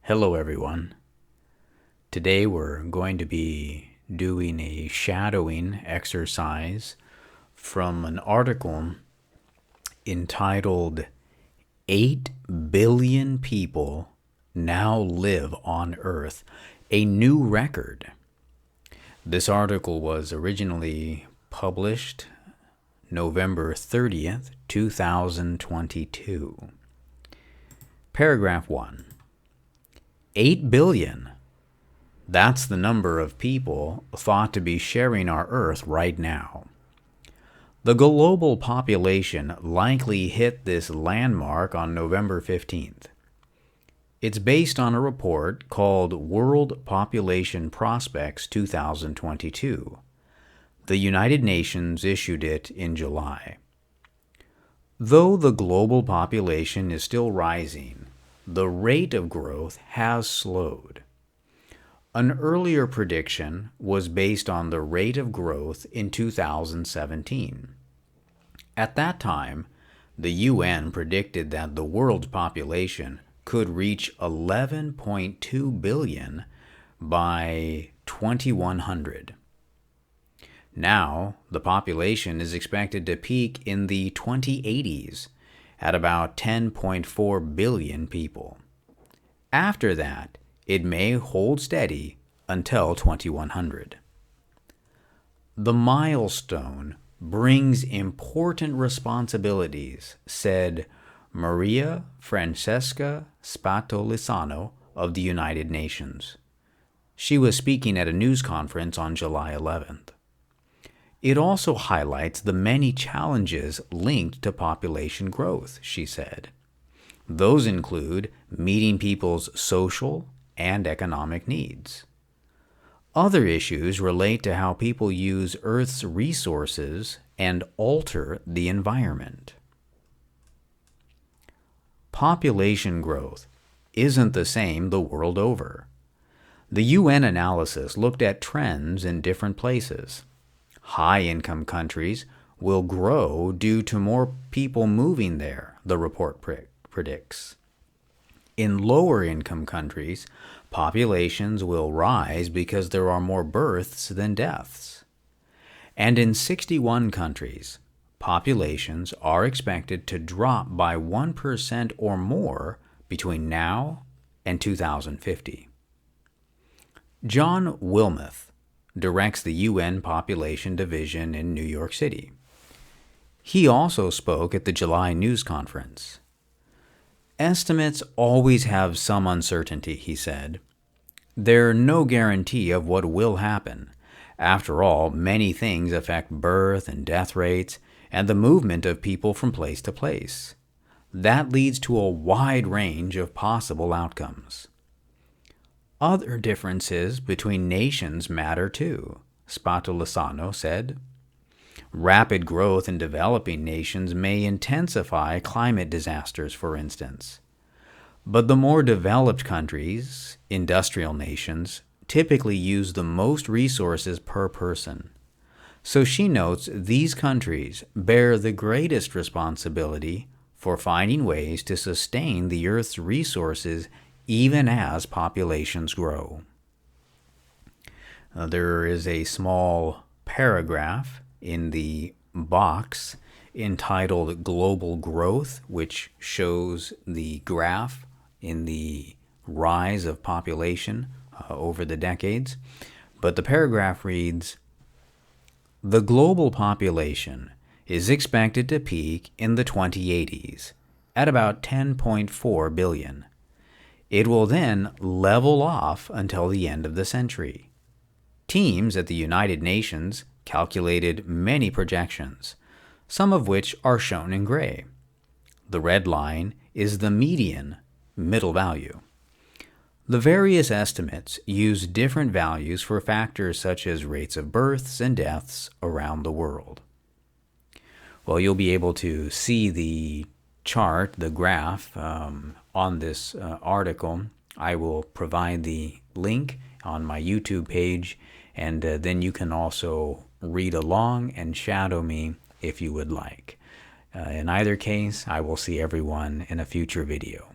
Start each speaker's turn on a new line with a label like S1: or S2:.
S1: Hello everyone. Today we're going to be doing a shadowing exercise from an article entitled 8 billion people now live on Earth, a new record. This article was originally published November 30th, 2022. Paragraph 1. 8 billion. That's the number of people thought to be sharing our Earth right now. The global population likely hit this landmark on November 15th. It's based on a report called World Population Prospects 2022. The United Nations issued it in July. Though the global population is still rising, the rate of growth has slowed. An earlier prediction was based on the rate of growth in 2017. At that time, the UN predicted that the world's population could reach 11.2 billion by 2100. Now, the population is expected to peak in the 2080s at about 10.4 billion people. After that, it may hold steady until 2100. The milestone brings important responsibilities, said Maria Francesca Spatolisano of the United Nations. She was speaking at a news conference on July 11th. It also highlights the many challenges linked to population growth, she said. Those include meeting people's social and economic needs. Other issues relate to how people use Earth's resources and alter the environment. Population growth isn't the same the world over. The UN analysis looked at trends in different places. High-income countries will grow due to more people moving there, the report predicts. In lower-income countries, populations will rise because there are more births than deaths. And in 61 countries, populations are expected to drop by 1% or more between now and 2050. John Wilmoth directs the UN Population Division in New York City. He also spoke at the July news conference. Estimates always have some uncertainty, he said. There's no guarantee of what will happen. After all, many things affect birth and death rates and the movement of people from place to place. That leads to a wide range of possible outcomes. Other differences between nations matter too, Spatolisano said. Rapid growth in developing nations may intensify climate disasters, for instance. But the more developed countries, industrial nations, typically use the most resources per person. So she notes these countries bear the greatest responsibility for finding ways to sustain the Earth's resources even as populations grow. There is a small paragraph in the box entitled Global Growth, which shows the graph in the rise of population over the decades. But the paragraph reads, "The global population is expected to peak in the 2080s at about 10.4 billion. It will then level off until the end of the century." Teams at the United Nations calculated many projections, some of which are shown in gray. The red line is the median middle value. The various estimates use different values for factors such as rates of births and deaths around the world. Well, you'll be able to see the chart, the graph, on this article. I will provide the link on my YouTube page, and then you can also read along and shadow me if you would like. In either case, I will see everyone in a future video.